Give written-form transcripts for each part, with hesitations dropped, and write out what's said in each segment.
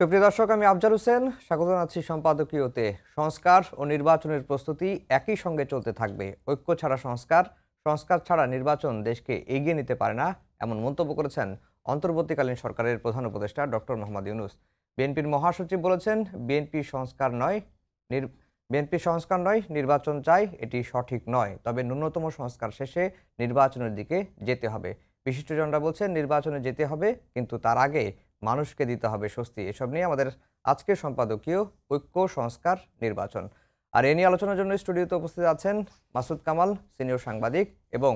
সুপ্রিয় দর্শক, আমি আফজাল হোসেন স্বাগত জানাচ্ছি সম্পাদকীয়তে। সংস্কার ও নির্বাচনের প্রস্তুতি একই সঙ্গে চলতে থাকবে। ঐক্য ছাড়া সংস্কার, সংস্কার ছাড়া নির্বাচন দেশকে এগিয়ে নিতে পারে না, এমন মন্তব্য করেছেন অন্তর্বর্তীকালীন সরকারের প্রধান উপদেষ্টা ডক্টর মোহাম্মদ ইউনূস। বিএনপির মহাসচিব বলেছেন, বিএনপি সংস্কার নয়, নির্বাচন চাই, এটি সঠিক নয়। তবে ন্যূনতম সংস্কার শেষে নির্বাচনের দিকে যেতে হবে। বিশিষ্টজনরা বলছেন, নির্বাচনে যেতে হবে, কিন্তু তার আগে মানুষকে দিতে হবে স্বস্তি। এসব নিয়ে আমাদের আজকের সম্পাদকীয় ঐক্য, সংস্কার, নির্বাচন। আর এ নিয়ে আলোচনার জন্য স্টুডিওতে উপস্থিত আছেন মাসুদ কামাল, সিনিয়র সাংবাদিক, এবং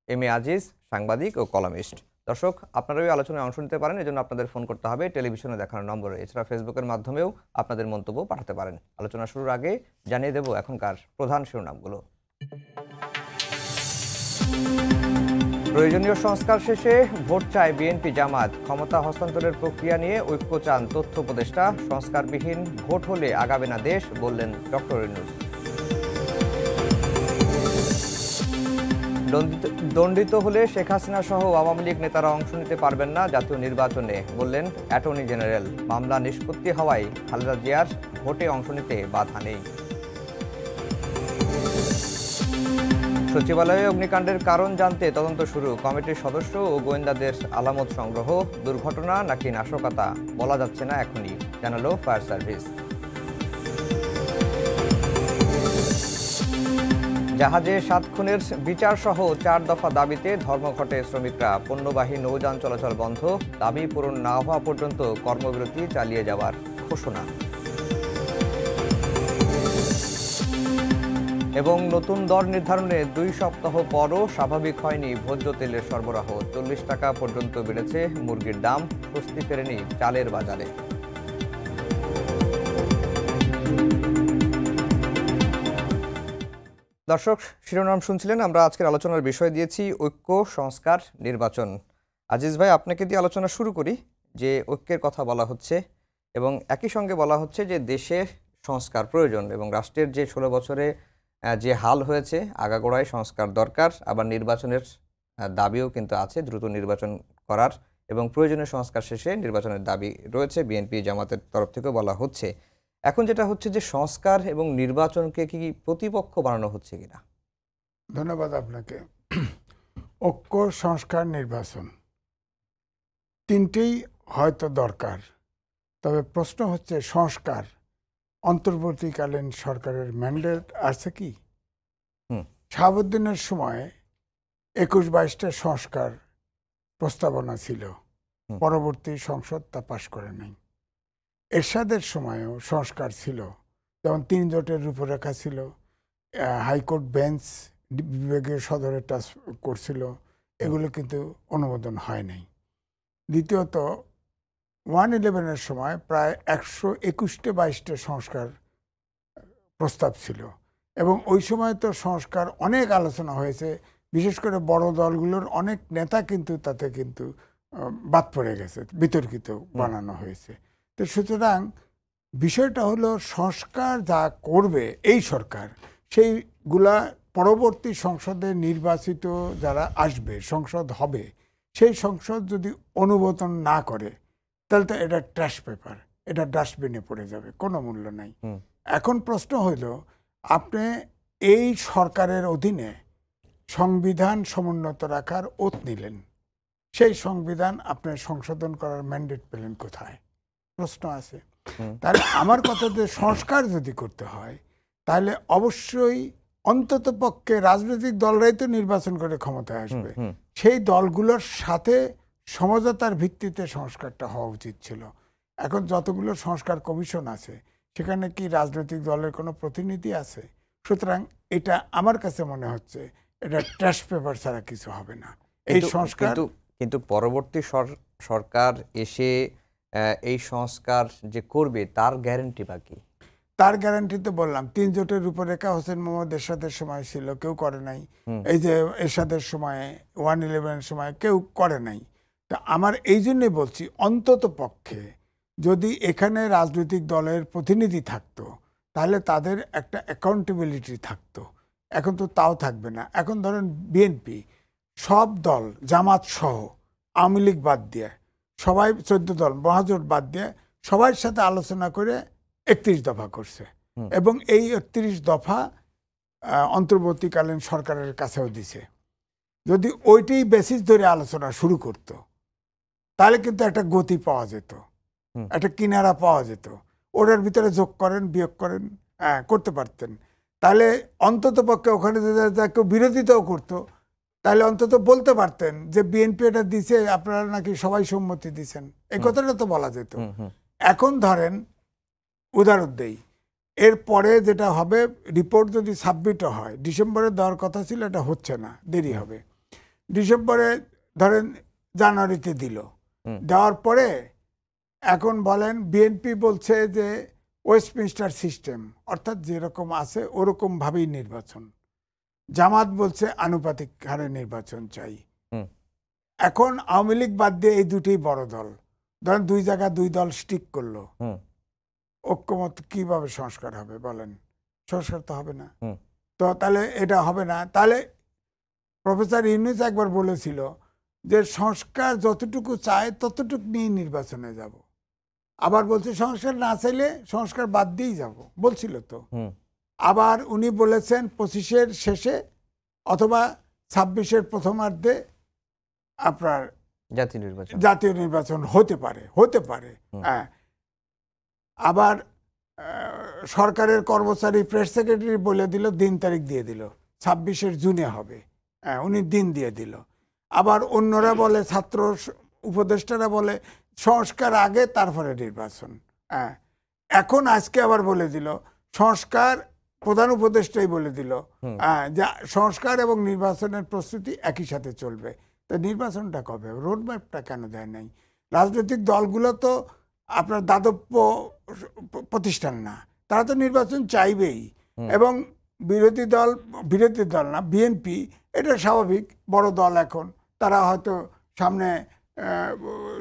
এম এ আজিজ, সাংবাদিক ও কলামিস্ট। দর্শক, আপনারা ওই আলোচনায় অংশ নিতে পারেন, এজন্য আপনাদের ফোন করতে হবে টেলিভিশনে দেখানো নম্বরে। এছাড়া ফেসবুকের মাধ্যমেও আপনাদের মন্তব্য পাঠাতে পারেন। আলোচনা শুরুর আগে জানিয়ে দেব এখনকার প্রধান শিরোনামগুলো। প্রয়োজনীয় সংস্কার শেষে ভোট চায় বিএনপি জামাত। ক্ষমতা হস্তান্তরের প্রক্রিয়া নিয়ে ঐক্য চান তথ্য উপদেষ্টা। সংস্কারবিহীন ভোট হলে আগাবে না দেশ, বললেন ডক্টর ইউনূস। দণ্ডিত হলে শেখ হাসিনা সহ আওয়ামী লীগ নেতারা অংশ নিতে পারবেন না জাতীয় নির্বাচনে, বললেন অ্যাটর্নি জেনারেল। মামলা নিষ্পত্তি হওয়ায় খালেদা জিয়ার ভোটে অংশ নিতে বাধা নেই। সচিবালয়ে অগ্নিকাণ্ডের কারণ জানতে তদন্ত শুরু। কমিটির সদস্য ও গোয়েন্দাদের আলামত সংগ্রহ। দুর্ঘটনা নাকি নাশকতা বলা যাচ্ছে না এখনই, জানালো ফায়ার সার্ভিস। জাহাজে 7 খুনের বিচার সহ 4 দফা দাবিতে ধর্মঘটে শ্রমিকরা। পণ্যবাহী নৌযান চলাচল বন্ধ। দাবি পূরণ না হওয়া পর্যন্ত কর্মবিরতি চালিয়ে যাওয়ার ঘোষণা। এবং নতুন দর নির্ধারণে 2 সপ্তাহ পরও স্বাভাবিক হয়নি ভোজ্য তেলের সরবরাহ। 40 টাকা পর্যন্ত বেড়েছে মুরগির দাম। স্বস্তি ফেরেনি চালের বাজারে। দর্শক, শিরোনাম শুনছিলেন। আমরা আজকের আলোচনার বিষয় দিয়েছি ঐক্য, সংস্কার, নির্বাচন। আজিজ ভাই, আপনাকে দিয়ে আলোচনা শুরু করি। যে ঐক্যের কথা বলা হচ্ছে এবং একই সঙ্গে বলা হচ্ছে যে দেশের সংস্কার প্রয়োজন এবং রাষ্ট্রের যে 16 বছরে যে হাল হয়েছে, আগাগোড়ায় সংস্কার দরকার। আবার নির্বাচনের দাবিও কিন্তু আছে, দ্রুত নির্বাচন করার এবং প্রয়োজনীয় সংস্কার শেষে নির্বাচনের দাবি রয়েছে। বিএনপি জামাতের তরফ থেকেও বলা হচ্ছে। এখন যেটা হচ্ছে যে সংস্কার এবং নির্বাচনকে কি প্রতিপক্ষ বানানো হচ্ছে কিনা? ধন্যবাদ আপনাকে। ঐক্য, সংস্কার, নির্বাচন তিনটেই হয়তো দরকার। তবে প্রশ্ন হচ্ছে, সংস্কার অন্তর্বর্তীকালীন সরকারের ম্যান্ডেট আছে কি? শাহাবুদ্দিনের সময় 21-22টা সংস্কার প্রস্তাবনা ছিল, পরবর্তী সংসদ তা পাশ করে নাই। এরশাদের সময়ও সংস্কার ছিল, যেমন 3 জোটের রূপরেখা ছিল, হাইকোর্ট বেঞ্চ বিভাগীয় সদরে টাচ করছিল, এগুলো কিন্তু অনুমোদন হয় নাই। দ্বিতীয়ত 111-এর সময় প্রায় 121-22টা সংস্কার প্রস্তাব ছিল এবং ওই সময় তো সংস্কার অনেক আলোচনা হয়েছে। বিশেষ করে বড় দলগুলোর অনেক নেতা কিন্তু তাতে কিন্তু বাদ পড়ে গেছে, বিতর্কিত বানানো হয়েছে। তো সুতরাং বিষয়টা হলো, সংস্কার যা করবে এই সরকার, সেইগুলা পরবর্তী সংসদে নির্বাচিত যারা আসবে, সংসদ হবে, সেই সংসদ যদি অনুমোদন না করে তাহলে তো এটা ট্র্যাশ পেপার, এটা ডাস্টবিনে পড়ে যাবে, কোনো মূল্য নাই। এখন প্রশ্ন হইল, আপনি এই সরকারের অধীনে সংবিধান সমুন্নত রাখার ওত নিলেন, সেই সংবিধান আপনি সংশোধন করার ম্যান্ডেট পেলেন কোথায়? প্রশ্ন আছে। তাহলে আমার কথা, যে সংস্কার যদি করতে হয় তাহলে অবশ্যই অন্তত পক্ষে রাজনৈতিক দলরাই তো নির্বাচন করে ক্ষমতায় আসবে, সেই দলগুলোর সাথে সমঝোতার ভিত্তিতে সংস্কারটা হওয়া উচিত ছিল। এখন যতগুলো সংস্কার কমিশন আছে, সেখানে কি রাজনৈতিক দলের কোনো প্রতিনিধি আছে? সুতরাং এটা আমার কাছে মনে হচ্ছে এটা ট্র্যাশ পেপার ছাড়া কিছু হবে না এই সংস্কার। কিন্তু পরবর্তী সরকার এসে এই সংস্কার যে করবে তার গ্যারান্টি বাকি? তার গ্যারান্টি তো বললাম, 3 জোটের রূপরেখা হোসেন মোহাম্মদ এরশাদের সময় ছিল, কেউ করে নাই। এই যে এরশাদের সময়, 111-এর সময় কেউ করে নাই। তা আমার এই জন্যই বলছি, অন্তত পক্ষে যদি এখানে রাজনৈতিক দলের প্রতিনিধি থাকতো তাহলে তাদের একটা অ্যাকাউন্টেবিলিটি থাকতো। এখন তো তাও থাকবে না। এখন ধরেন বিএনপি সব দল, জামাত সহ, আওয়ামী লীগ বাদ দিয়ে, সবাই 14 দল মহাজোট বাদ দিয়ে সবার সাথে আলোচনা করে 31 দফা করছে এবং এই 31 দফা অন্তর্বর্তীকালীন সরকারের কাছেও দিছে। যদি ওইটাই বেসিস ধরে আলোচনা শুরু করত তাহলে কিন্তু একটা গতি পাওয়া যেত, একটা কিনারা পাওয়া যেত। ওটার ভিতরে যোগ করেন বিয়োগ করেন করতে পারতেন, তাহলে অন্তত পক্ষে ওখানে যদি কেউ বিরোধিতাও করতো তাহলে অন্তত বলতে পারতেন যে বিএনপি এটা দিছে, আপনারা নাকি সবাই সম্মতি দিচ্ছেন, এই কথাটা তো বলা যেত। এখন ধরেন উদাহরণ দেই, এরপরে যেটা হবে, রিপোর্ট যদি সাবমিটও হয়, ডিসেম্বরে দেওয়ার কথা ছিল, এটা হচ্ছে না, দেরি হবে। ডিসেম্বরে ধরেন জানুয়ারিতে দিল, দেওয়ার পরে এখন বলেন বিএনপি বলছে যে ওয়েস্টমিনস্টার সিস্টেম, অর্থাৎ যেরকম আছে ওরকম ভাবেই নির্বাচন। জামাত বলছে আনুপাতিক হারে নির্বাচন চাই। এখন আওয়ামী লীগ বাদ দিয়ে এই দুটোই বড় দল, ধরেন 2 জায়গা 2 দল স্টিক করলো, ঐক্যমত কিভাবে সংস্কার হবে বলেন? সংস্কার তো হবে না। তো তাহলে এটা হবে না। তাহলে প্রফেসর ইউনূস একবার বলেছিল যে সংস্কার যতটুকু চায় ততটুকু নিয়ে নির্বাচনে যাব। আবার বলছে সংস্কার না চাইলে সংস্কার বাদ দিয়েই যাব, বলছিল তো। আবার উনি বলেছেন 25-এর শেষে অথবা 26-এর প্রথমার্ধে আপনার জাতীয় নির্বাচন হতে পারে। হ্যাঁ, আবার সরকারের কর্মচারী প্রেস সেক্রেটারি বলে দিল, দিন তারিখ দিয়ে দিল 26-এর জুনে হবে, উনি দিন দিয়ে দিল। আবার অন্যরা বলে, ছাত্র উপদেষ্টারা বলে সংস্কার আগে তারপরে নির্বাচন। এখন আজকে আবার বলে দিল সংস্কার, প্রধান উপদেষ্টাই বলে দিল যে সংস্কার এবং নির্বাচনের প্রস্তুতি একই সাথে চলবে। তো নির্বাচনটা কবে? রোডম্যাপটা কেন দেয় নাই? রাজনৈতিক দলগুলো তো আপনার দাতব্য প্রতিষ্ঠান না, তারা তো নির্বাচন চাইবেই। এবং বিরোধী দল না, বিএনপি এটা স্বাভাবিক, বড় দল, এখন তারা হয়তো সামনে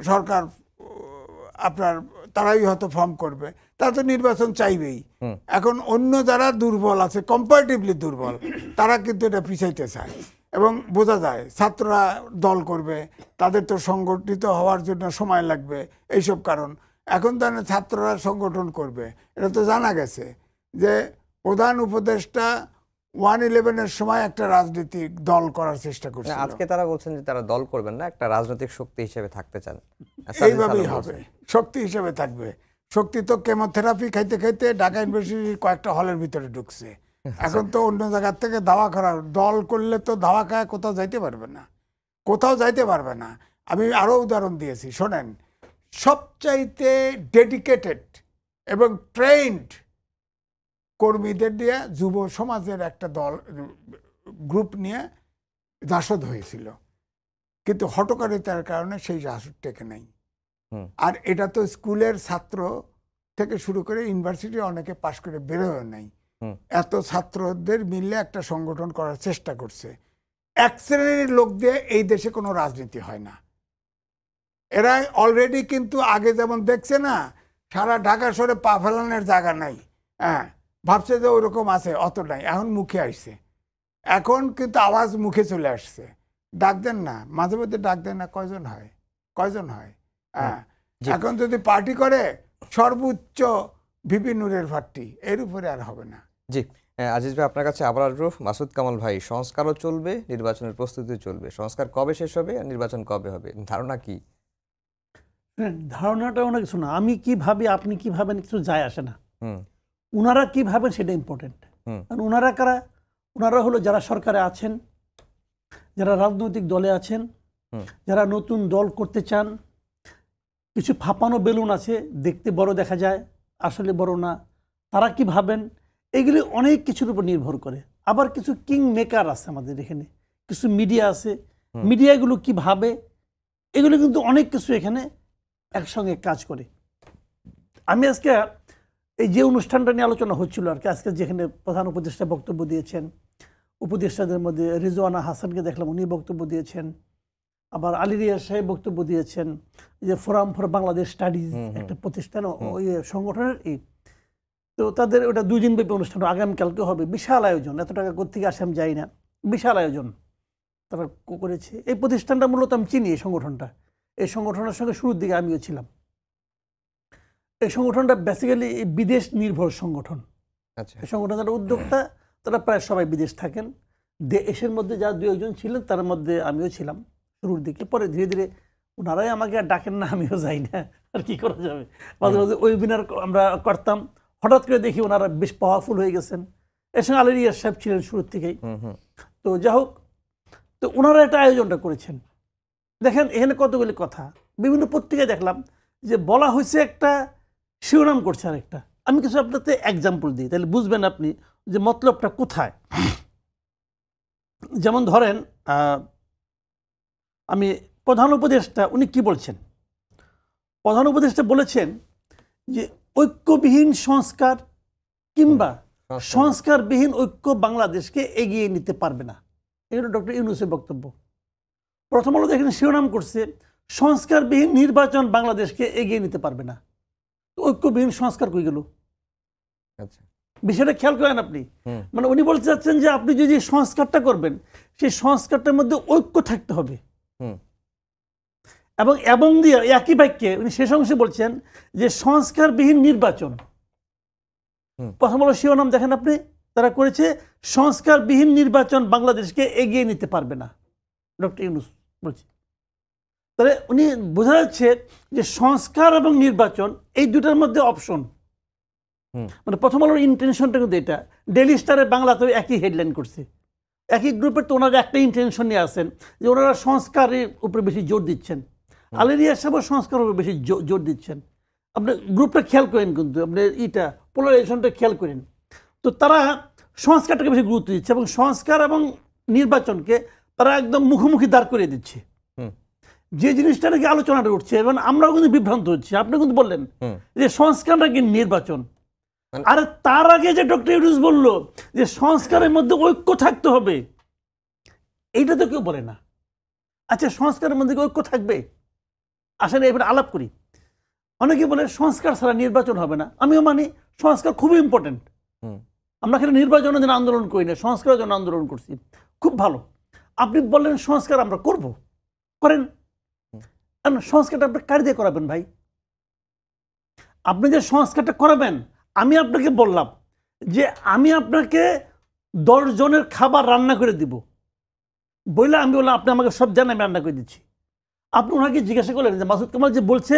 সরকার আপনার তারাই হয়তো ফর্ম করবে, তারা তো নির্বাচন চাইবেই। এখন অন্য যারা দুর্বল আছে, কম্পারেটিভলি দুর্বল, তারা কিন্তু এটা পিছাইতে চায় এবং বোঝা যায় ছাত্ররা দল করবে, তাদের তো সংগঠিত হওয়ার জন্য সময় লাগবে, এইসব কারণ। এখন তাহলে ছাত্ররা সংগঠন করবে, এটা তো জানা গেছে যে প্রধান উপদেষ্টা 1/11-এর সময় একটা রাজনৈতিক দল করার চেষ্টা করছে। আজকে তারা বলছেন যে তারা দল করবেন না, একটা রাজনৈতিক শক্তি হিসেবে থাকতে চান। এইভাবেই হবে, শক্তি হিসেবে থাকবে। শক্তি তো কেমোথেরাপি খাইতে খাইতে ঢাকা ইউনিভার্সিটির কয়েকটা হলের ভিতরে ঢুকছে। এখন তো অন্য জায়গার থেকে দাওয়া করার, দল করলে তো দাওয়া খায় কোথাও যাইতে পারবে না। আমি আরো উদাহরণ দিয়েছি, শোনেন। সবচাইতে ডেডিকেটেড এবং ট্রেন্ড কর্মীদের দিয়ে যুব সমাজের একটা দল, গ্রুপ নিয়ে জাসদ হয়েছিল, কিন্তু হঠকারিতার কারণে সেই জাসদ টেকে নাই। আর এটা তো স্কুলের ছাত্র থেকে শুরু করে ইউনিভার্সিটি অনেকে পাশ করে বেরোয় নাই। এত ছাত্রদের মিলে একটা সংগঠন করার চেষ্টা করছে। এক শ্রেণীর লোক দিয়ে এই দেশে কোনো রাজনীতি হয় না। এরা অলরেডি কিন্তু আগে যেমন দেখছে না, সারা ঢাকা শহরে পা ফেলানোর জায়গা নাই, ভাবছে যে ওইরকম আছে, অত নাই, এখন মুখে আসছে। এখন কিন্তু আওয়াজ মুখে চলে আসছে। ডাক দেন না, মাঝে মধ্যে ডাক দেন না, কয়জন হয়? এখন যদি পার্টি করে সর্বোচ্চ ভিপি নূরের পার্টি, এর উপরে আর হবে না। জি, আজিজ ভাই আপনার কাছে আবার আসবো। মাসুদ কামাল ভাই, সংস্কারও চলবে, নির্বাচনের প্রস্তুতি চলবে, সংস্কার কবে শেষ হবে আর নির্বাচন কবে হবে, ধারণা কি? ধারণাটা অনেক কিছু না, আমি কি ভাবি আপনি কি ভাবেন কিছু যায় আসে না। উনারা কি ভাবেন সেটা ইম্পর্টেন্ট। কারণ উনারা কারা? উনারা হলো যারা সরকারে আছেন, যারা রাজনৈতিক দলে আছেন, যারা নতুন দল করতে চান। কিছু ফাঁপানো বেলুন আছে, দেখতে বড় দেখা যায়, আসলে বড় না। তারা কি ভাবেন এগুলি অনেক কিছুর উপর নির্ভর করে। আবার কিছু কিং মেকার আছে আমাদের এখানে, কিছু মিডিয়া আছে, মিডিয়াগুলো কি ভাবে এগুলো কিন্তু অনেক কিছু এখানে একসঙ্গে কাজ করে। আমি আজকে এই যে অনুষ্ঠানটা নিয়ে আলোচনা হচ্ছিল আর কি, আজকে যেখানে প্রধান উপদেষ্টা বক্তব্য দিয়েছেন, উপদেষ্টাদের মধ্যে রিজওয়ানা হাসানকে দেখলাম, উনি বক্তব্য দিয়েছেন। আবার আলী রিয়াজ সাহেব বক্তব্য দিয়েছেন, যে ফোরাম ফর বাংলাদেশ স্টাডিজ একটা প্রতিষ্ঠান, ওই সংগঠনের। তো তাদের ওটা 2 দিন ব্যাপী অনুষ্ঠান, আগামীকালকে হবে। বিশাল আয়োজন, এত টাকা কোত্থেকে আসে আমি যাই না, বিশাল আয়োজন তারা করেছে। এই প্রতিষ্ঠানটা মূলত আমি চিনি, এই সংগঠনটা, এই সংগঠনের সঙ্গে শুরুর দিকে আমিও ছিলাম। এই সংগঠনটা বেসিক্যালি বিদেশ নির্ভর সংগঠন। আচ্ছা। এই সংগঠন যারা উদ্যোক্তা তারা প্রায় সবাই বিদেশ থাকেন। দেশের মধ্যে যা 2-1 জন ছিলেন তার মধ্যে আমিও ছিলাম শুরুর দিকে। পরে ধীরে ধীরে ওনারাই আমাকে আর ডাকেন না, আমিও যাই না, আর কি করা যাবে। মাঝে মাঝে ওয়েবিনার আমরা করতাম, হঠাৎ করে দেখি ওনারা বেশ পাওয়ারফুল হয়ে গেছেন। এর সঙ্গে আলী রিয়াজ সাহেব ছিলেন শুরুর থেকেই। তো যা হোক, তো ওনারা একটা আয়োজনটা করেছেন। দেখেন এখানে কতগুলি কথা বিভিন্ন পত্রিকায় দেখলাম যে বলা হয়েছে একটা, শিরোনাম করছে আর একটা। আমি কিছু আপনাকে এক্সাম্পল দিই, তাহলে বুঝবেন আপনি যে মতলবটা কোথায়। যেমন ধরেন আমি প্রধান উপদেষ্টা উনি কি বলছেন, প্রধান উপদেষ্টা বলেছেন যে ঐক্যবিহীন সংস্কার কিংবা সংস্কারবিহীন ঐক্য বাংলাদেশকে এগিয়ে নিতে পারবে না। এগুলো ডক্টর ইউনূসের বক্তব্য। প্রথম আলো এখানে শিরোনাম করছে সংস্কারবিহীন নির্বাচন বাংলাদেশকে এগিয়ে নিতে পারবে না। ঐক্যবিহীন সংস্কার কই গেল? আচ্ছা, বিষয়টা খেয়াল করেন আপনি। মানে উনি বলতে চাচ্ছেন যে আপনি যদি সংস্কারটা করবেন সেই সংস্কারটার মধ্যে ঐক্য থাকতে হবে। এবং দিয়ে একই বাক্যে উনি শেষ অংশে বলছেন যে সংস্কারবিহীন নির্বাচন। প্রথম আলো শিরোনাম দেখেন আপনি, তারা করেছে সংস্কারবিহীন নির্বাচন বাংলাদেশকে এগিয়ে নিতে পারবে না, ডক্টর ইউনূস বলছে। তাহলে উনি বোঝা যাচ্ছে যে সংস্কার এবং নির্বাচন এই দুটার মধ্যে অপশন। মানে প্রথম আলোর ইন্টেনশনটা কিন্তু এটা। ডেইলি স্টারের বাংলাতেও একই হেডলাইন করছে, একই গ্রুপের তো ওনারা একটা ইন্টেনশন নিয়ে আসেন যে ওনারা সংস্কারের উপরে বেশি জোর দিচ্ছেন। আলী রিয়াজ সাহেব সংস্কারের উপরে বেশি জোর দিচ্ছেন। আপনি গ্রুপটা খেয়াল করেন, কিন্তু আপনি পোলারাইজেশনটা খেয়াল করেন। তো তারা সংস্কারটাকে বেশি গুরুত্ব দিচ্ছে এবং সংস্কার এবং নির্বাচনকে তারা একদম মুখোমুখি দাঁড় করিয়ে দিচ্ছে। যে জিনিসটা নাকি আলোচনাটা উঠছে এবং আমরাও কিন্তু বিভ্রান্ত হচ্ছি। আপনি কিন্তু বললেন যে সংস্কার নাকি নির্বাচন, আর তার আগে যে ডক্টর ইউনূস বলল যে সংস্কারের মধ্যে ঐক্য থাকতে হবে, এইটা তো কেউ বলে না। আচ্ছা, সংস্কারের মধ্যে ঐক্য থাকবে? আসলে এবার আলাপ করি। অনেকে বলে সংস্কার ছাড়া নির্বাচন হবে না। আমিও মানি সংস্কার খুবই ইম্পর্টেন্ট। আমরা এখানে নির্বাচনের জন্য আন্দোলন করি না, সংস্কারের জন্য আন্দোলন করছি। খুব ভালো, আপনি বললেন সংস্কার আমরা করব, করেন। সংস্কারটা আপনি কার দিয়ে করাবেন ভাই? আপনি যে সংস্কারটা করাবেন, আমি আপনাকে বললাম যে আমি আপনাকে 10 জনের খাবার রান্না করে দিব বললে, আমি বললাম আপনি আমাকে সব জানেন, আমি রান্না করে দিচ্ছি। আপনি ওনাকে জিজ্ঞাসা করলেন যে মাসুদ কামাল যে বলছে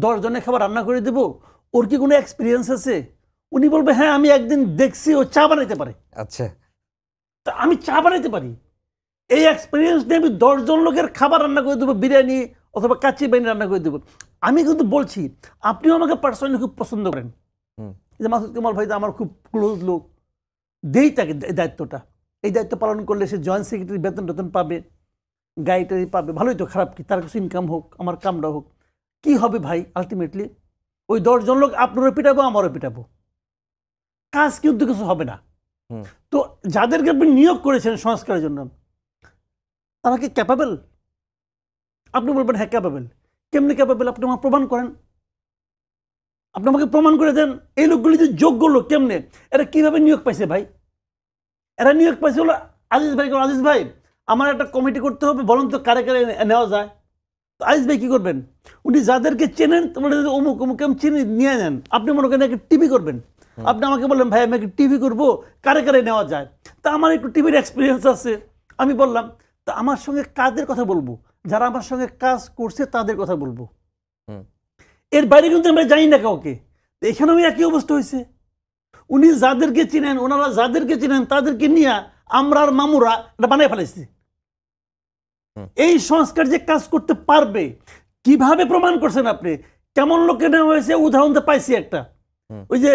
10 জনের খাবার রান্না করে দেব, ওর কি কোনো এক্সপিরিয়েন্স আছে? উনি বলবে হ্যাঁ আমি একদিন দেখছি ও চা বানাইতে পারে। আচ্ছা, তা আমি চা বানাইতে পারি, এই এক্সপিরিয়েন্স নিয়ে আমি 10 জন লোকের খাবার রান্না করে দেবো, বিরিয়ানি অথবা কাচ্চি বাহিনী রান্না করে দেবো। আমি কিন্তু বলছি আপনিও আমাকে পার্সোনালি খুব পছন্দ করেন যে মাসুদ কামাল ভাই তো আমার খুব ক্লোজ লোক, দেই তাকে দায়িত্বটা। এই দায়িত্ব পালন করলে সে জয়েন্ট সেক্রেটারি বেতন পাবে, গাড়িটারি পাবে, ভালোই তো, খারাপ কি? তার কিছু ইনকাম হোক, আমার কামটা হোক। কি হবে ভাই? আলটিমেটলি ওই 10 জন লোক আপনারও পিটাবো, আমারও পিটাবো, কাজ কিন্তু কিছু হবে না। তো যাদেরকে আপনি নিয়োগ করেছেন সংস্কারের জন্য, তারা কি ক্যাপাবেল? আপনি বলবেন হ্যাঁ ক্যাপাবেল। কেমনি ক্যাপাবেল? আপনি আমাকে প্রমাণ করেন, আপনি আমাকে প্রমাণ করে দেন এই লোকগুলি যে যোগ্য লোক। কেমনে? এরা কিভাবে নিয়োগ পাইছে ভাই? এরা নিয়োগ পাইছে হলো আজিজ ভাই। আজিজ ভাই আমার একটা কমিটি করতে হবে, বলুন তো কারে কারে নেওয়া যায়। তো আজিজ ভাই কি করবেন? উনি যাদেরকে চেনেন অমুক অমুক চিনি নিয়ে নেন। আপনি মনে করেন একটা টিভি করবেন, আপনি আমাকে বললেন ভাই আমি একটা টিভি করবো, কারে কারে নেওয়া যায়। তা আমার একটু টিভির এক্সপিরিয়েন্স আছে, আমি বললাম তা আমার সঙ্গে কাদের কথা বলবো? যারা আমার সঙ্গে কাজ করছে তাদের কথা বলবো, এর বাইরে কিন্তু আমরা জানি না কাউকে। এখানেও একই অবস্থা হয়েছে। উনি যাদেরকে চিনেন, ওনারা যাদেরকে চিনেন তাদেরকে নিয়ে আমরা আর মামুরা এটা বানিয়ে ফেলেছি। এই সংস্কার যে কাজ করতে পারবে কিভাবে প্রমাণ করছেন আপনি? কেমন লোকে নেওয়া হয়েছে উদাহরণ তো পাইছি একটা, ওই যে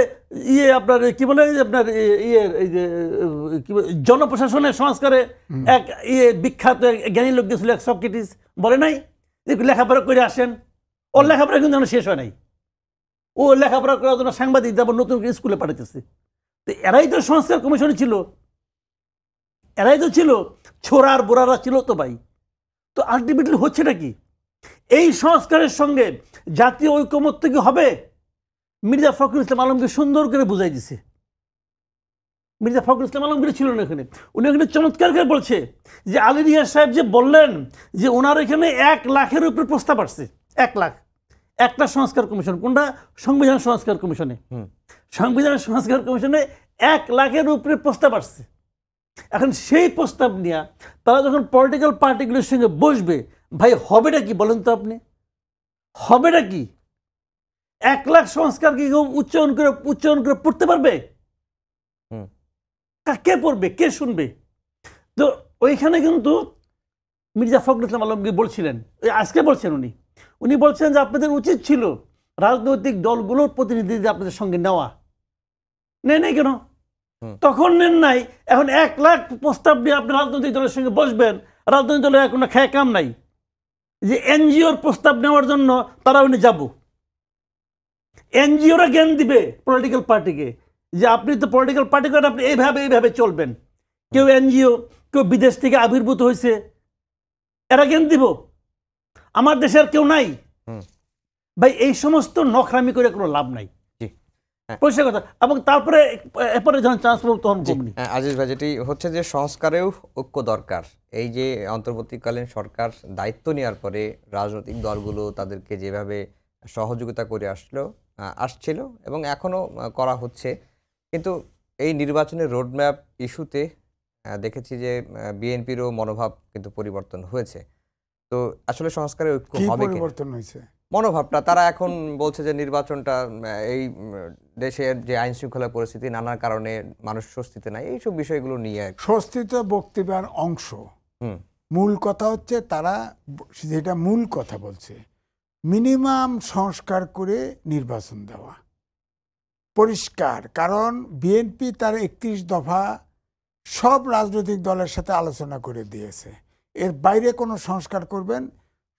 আপনার কি বলে আপনার এই যে জনপ্রশাসনের সংস্কারে এক বিখ্যাত জ্ঞানী লোক গেছিল, এক সক্রেটিস, বলে নাই যে লেখাপড়া করে আসেন। ওর লেখাপড়া কিন্তু শেষ হয় নাই, ও লেখাপড়া করার জন্য সাংবাদিক যাবো নতুন স্কুলে পাঠাইতেছে। তো এরাই তো সংস্কার কমিশনে ছিল, এরাই তো ছিল, ছোড়ার বোড়ারা ছিল তো ভাই। তো আলটিমেটলি হচ্ছেটা কি? এই সংস্কারের সঙ্গে জাতীয় ঐকমত্য কি হবে? মির্জা ফখরুল ইসলাম আলমগীর সুন্দর করে বুঝাই দিছে। মির্জা ফখরুল ইসলাম আলমগীর ছিল না এখানে, উনি এখানে চমৎকার করে বলছে যে আলী রিয়াজ সাহেব যে বললেন যে ওনার এখানে 1 লাখের উপরে প্রস্তাব আসছে, 1 লাখ। একটা সংস্কার কমিশন, কোনটা? সংবিধান সংস্কার কমিশনে। সংবিধান সংস্কার কমিশনে 1 লাখের উপরে প্রস্তাব আসছে। এখন সেই প্রস্তাব নিয়ে তারা যখন পলিটিক্যাল পার্টিগুলোর সঙ্গে বসবে, ভাই হবেটা কি বলেন তো আপনি? হবেটা কি? 1 লাখ সংস্কার কি কেউ উচ্চারণ করে পড়তে পারবে? কে পড়বে, কে শুনবে? তো ওইখানে কিন্তু মির্জা ফখরুল ইসলাম আলমগীর বলছিলেন, আজকে বলছেন উনি বলছেন যে আপনাদের উচিত ছিল রাজনৈতিক দলগুলোর প্রতিনিধিদের আপনাদের সঙ্গে নেওয়া। নেই কেন? তখন নেন নাই। এখন 1 লাখ প্রস্তাব নিয়ে আপনি রাজনৈতিক দলের সঙ্গে বসবেন, রাজনৈতিক দলের কোনো খেয়ে কাম নাই যে এনজিওর প্রস্তাব নেওয়ার জন্য তারা উনি যাব। এনজিওরা জ্ঞান দিবে পলিটিক্যাল পার্টিকে যে আপনি তো পলিটিক্যাল পার্টি করেন, আপনি এইভাবে চলবেন। কেউ এনজিও, কেউ বিদেশ থেকে আবির্ভূত হয়েছে, এরা জ্ঞান দিব। আমার দেশে আর কেউ নাই ভাই। এই সমস্ত নখরামি করে কোনো লাভ নাই, পরিষ্কার কথা। এবং তারপরে এরপরে যখন চান্স পাবো তখন কমনি। আজিজ ভাই, যেটি হচ্ছে যে সংস্কারেও ঐক্য দরকার। এই যে অন্তর্বর্তীকালীন সরকার দায়িত্ব নেওয়ার পরে রাজনৈতিক দলগুলো তাদেরকে যেভাবে সহযোগিতা করে আসছিল এবং এখনও করা হচ্ছে, কিন্তু এই নির্বাচনের রোডম্যাপ ইস্যুতে দেখেছি যে বিএনপিরও মনোভাব কিন্তু পরিবর্তন হয়েছে। তো আসলে সংস্কারে ঐক্য হবে কি? পরিবর্তন হয়েছে মনোভাবটা তারা এখন বলছে যে নির্বাচনটা এই দেশের যে আইন শৃঙ্খলা পরিস্থিতি নানা কারণে মানুষ স্বস্তিতে নাই, এইসব বিষয়গুলো নিয়ে স্বস্তিতে বক্তব্যের অংশ। মূল কথা হচ্ছে তারা যেটা মূল কথা বলছে, মিনিমাম সংস্কার করে নির্বাচন দেওয়া পরিষ্কার। কারণ বিএনপি তার 31 দফা সব রাজনৈতিক দলের সাথে আলোচনা করে দিয়েছে। এর বাইরে কোনো সংস্কার করবেন,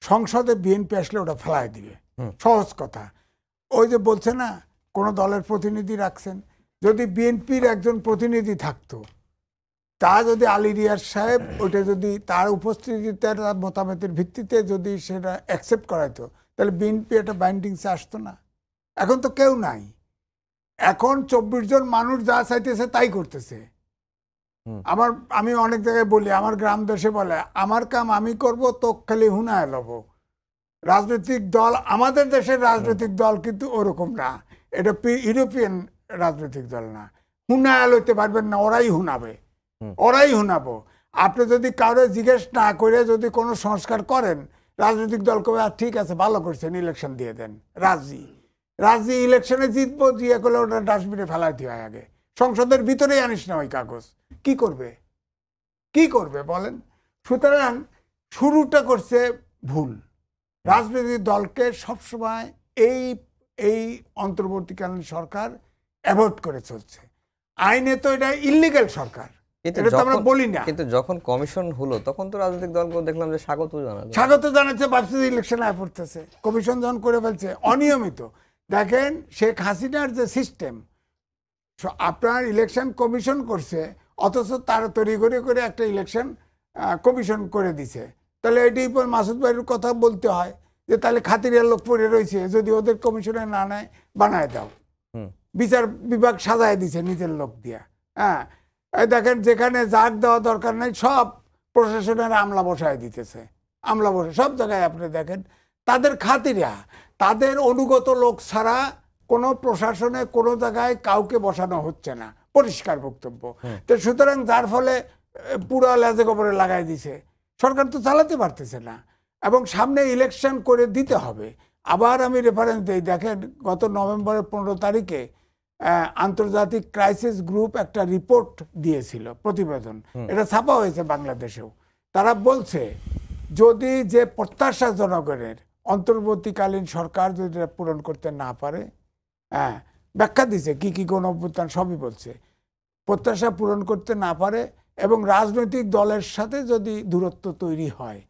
সংসদে বিএনপি আসলে ওটা ফেলায় দিবে। সহজ কথা। ওই যে বলছে না, কোনো দলের প্রতিনিধি রাখছেন, যদি বিএনপির একজন প্রতিনিধি থাকতো, তা যদি আলী রিয়াজ সাহেব ওইটা যদি তার উপস্থিতিতে তার মতামতের ভিত্তিতে যদি সেটা অ্যাকসেপ্ট করাইতো, তাহলে বিএনপি একটা বাইন্ডিংসে আসতো না। এখন তো কেউ নাই। এখন 24 জন মানুষ যা চাইতেছে তাই করতেছে। আমি অনেক জায়গায় বলি, আমার গ্রাম দেশে বলে আমার কাম আমি করব, তো খালি হুনায় লব। রাজনৈতিক দল, আমাদের দেশের রাজনৈতিক দল কিন্তু ওরকম না। এটা ইউরোপিয়ান রাজনৈতিক দল না। হুনায় লইতে পারবেন না, ওরাই হুনাবো। আপনি যদি কারো জিজ্ঞেস না করে যদি কোনো সংস্কার করেন, রাজনৈতিক দল কবে ঠিক আছে ভালো করছেন, ইলেকশন দিয়ে দেন। রাজি ইলেকশনে জিতবো, জিয়ে করলে ওটা ডাস্টবিনে ফেলাইতে হয় আগে। সংসদের ভিতরেই আনিস না ওই কাগজ। কি করবে বলেন? সুতরাং শুরুটা করছে ভুল। রাজনৈতিক দলকে সবসময় এই অন্তর্বর্তীকালীন সরকার অ্যাভয়েড করে চলছে। আইনে তো এটা ইল্লিগাল সরকার, এটা তো আমরা বলি না। কিন্তু যখন কমিশন হলো তখন তো রাজনৈতিক দলগুলো দেখলাম যে স্বাগত জানাচ্ছে, ভাবছে ইলেকশন আয় পড়তেছে। কমিশন যখন করে ফেলছে অনিয়মিত। দেখেন শেখ হাসিনার যে সিস্টেম, আপনার ইলেকশন কমিশন করছে, অথচ তারা তৈরি করে একটা ইলেকশন কমিশন করে দিছে। তাহলে এটি মাসুদ ভাইয়ের কথা বলতে হয় যে তাহলে খাতিরিয়ার লোক পড়ে রয়েছে, যদি ওদের কমিশনে না নেয় বানায় দাও। বিচার বিভাগ সাজায় দিছে নিজের লোক দিয়া। হ্যাঁ, দেখেন যেখানে জাগ দেওয়া দরকার নাই সব প্রশাসনের আমলা বসায় দিতেছে। সব জায়গায় আপনি দেখেন তাদের খাতিরা, তাদের অনুগত লোক ছাড়া কোনো প্রশাসনে কোনো জায়গায় কাউকে বসানো হচ্ছে না, পরিষ্কার বক্তব্য। তো সুতরাং যার ফলে পুরো লেজে গোবরে লাগাই দিছে, সরকার তো চালাতে পারতেছে না। এবং সামনে ইলেকশন করে দিতে হবে। আবার আমি রেফারেন্স দিই, দেখেন গত নভেম্বরের 15 তারিখে আন্তর্জাতিক ক্রাইসিস গ্রুপ একটা রিপোর্ট দিয়েছিল, প্রতিবেদন। এটা ছাপা হয়েছে বাংলাদেশেও। তারা বলছে যদি যে প্রত্যাশা জনগণের অন্তর্বর্তীকালীন সরকার যদি পূরণ করতে না পারে, ব্যাখ্যা দিছে কি গণঅভ্যুত্থান সবই বলছে, প্রত্যাশা পূরণ করতে না পারে এবং রাজনৈতিক দলের সাথে যদি দূরত্ব তৈরি হয়,